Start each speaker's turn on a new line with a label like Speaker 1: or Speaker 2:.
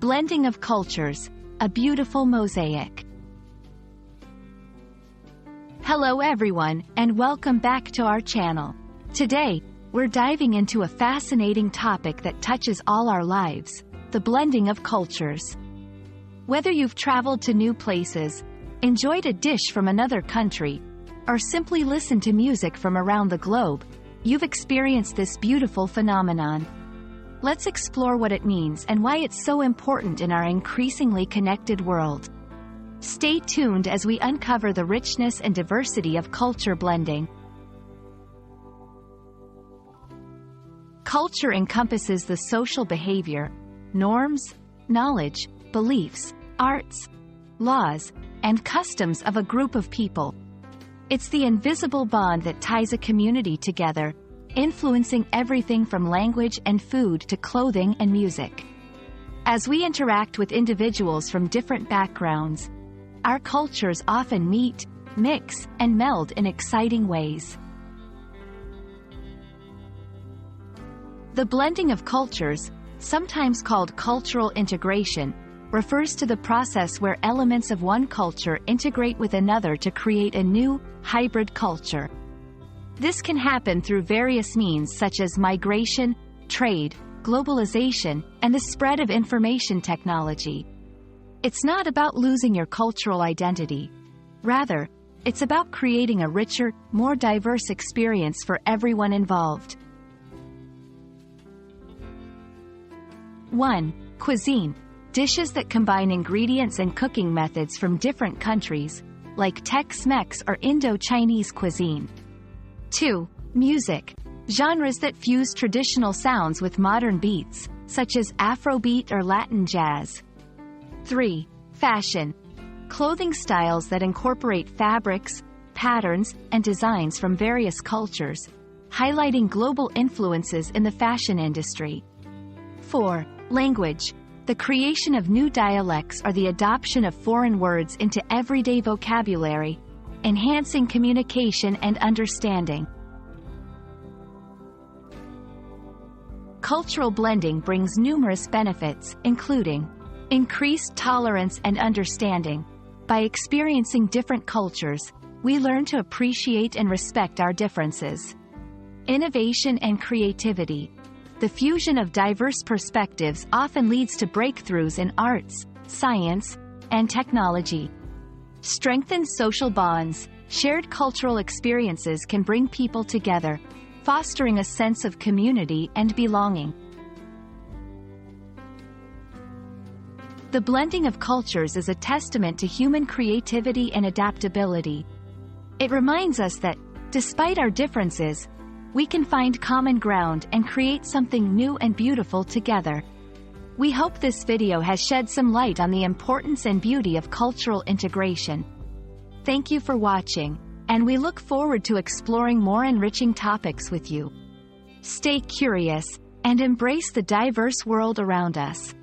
Speaker 1: Blending of cultures, a beautiful mosaic. Hello everyone, and welcome back to our channel. Today, we're diving into a fascinating topic that touches all our lives, the blending of cultures. Whether you've traveled to new places, enjoyed a dish from another country, or simply listened to music from around the globe, you've experienced this beautiful phenomenon. Let's explore what it means and why it's so important in our increasingly connected world. Stay tuned as we uncover the richness and diversity of culture blending. Culture encompasses the social behavior, norms, knowledge, beliefs, arts, laws, and customs of a group of people. It's the invisible bond that ties a community together, influencing everything from language and food to clothing and music. As we interact with individuals from different backgrounds, our cultures often meet, mix, and meld in exciting ways. The blending of cultures, sometimes called cultural integration, refers to the process where elements of one culture integrate with another to create a new, hybrid culture. This can happen through various means such as migration, trade, globalization, and the spread of information technology. It's not about losing your cultural identity. Rather, it's about creating a richer, more diverse experience for everyone involved. 1. Cuisine. Dishes that combine ingredients and cooking methods from different countries, like Tex-Mex or Indo-Chinese cuisine. 2. Music. Genres that fuse traditional sounds with modern beats, such as Afrobeat or Latin jazz. 3. Fashion. Clothing styles that incorporate fabrics, patterns, and designs from various cultures, highlighting global influences in the fashion industry. 4. Language. The creation of new dialects or the adoption of foreign words into everyday vocabulary, enhancing communication and understanding. Cultural blending brings numerous benefits, including increased tolerance and understanding. By experiencing different cultures, we learn to appreciate and respect our differences. Innovation and creativity. The fusion of diverse perspectives often leads to breakthroughs in arts, science, and technology. Strengthens social bonds. Shared cultural experiences can bring people together, fostering a sense of community and belonging. The blending of cultures is a testament to human creativity and adaptability. It reminds us that, despite our differences, we can find common ground and create something new and beautiful together. We hope this video has shed some light on the importance and beauty of cultural integration. Thank you for watching, and we look forward to exploring more enriching topics with you. Stay curious, and embrace the diverse world around us.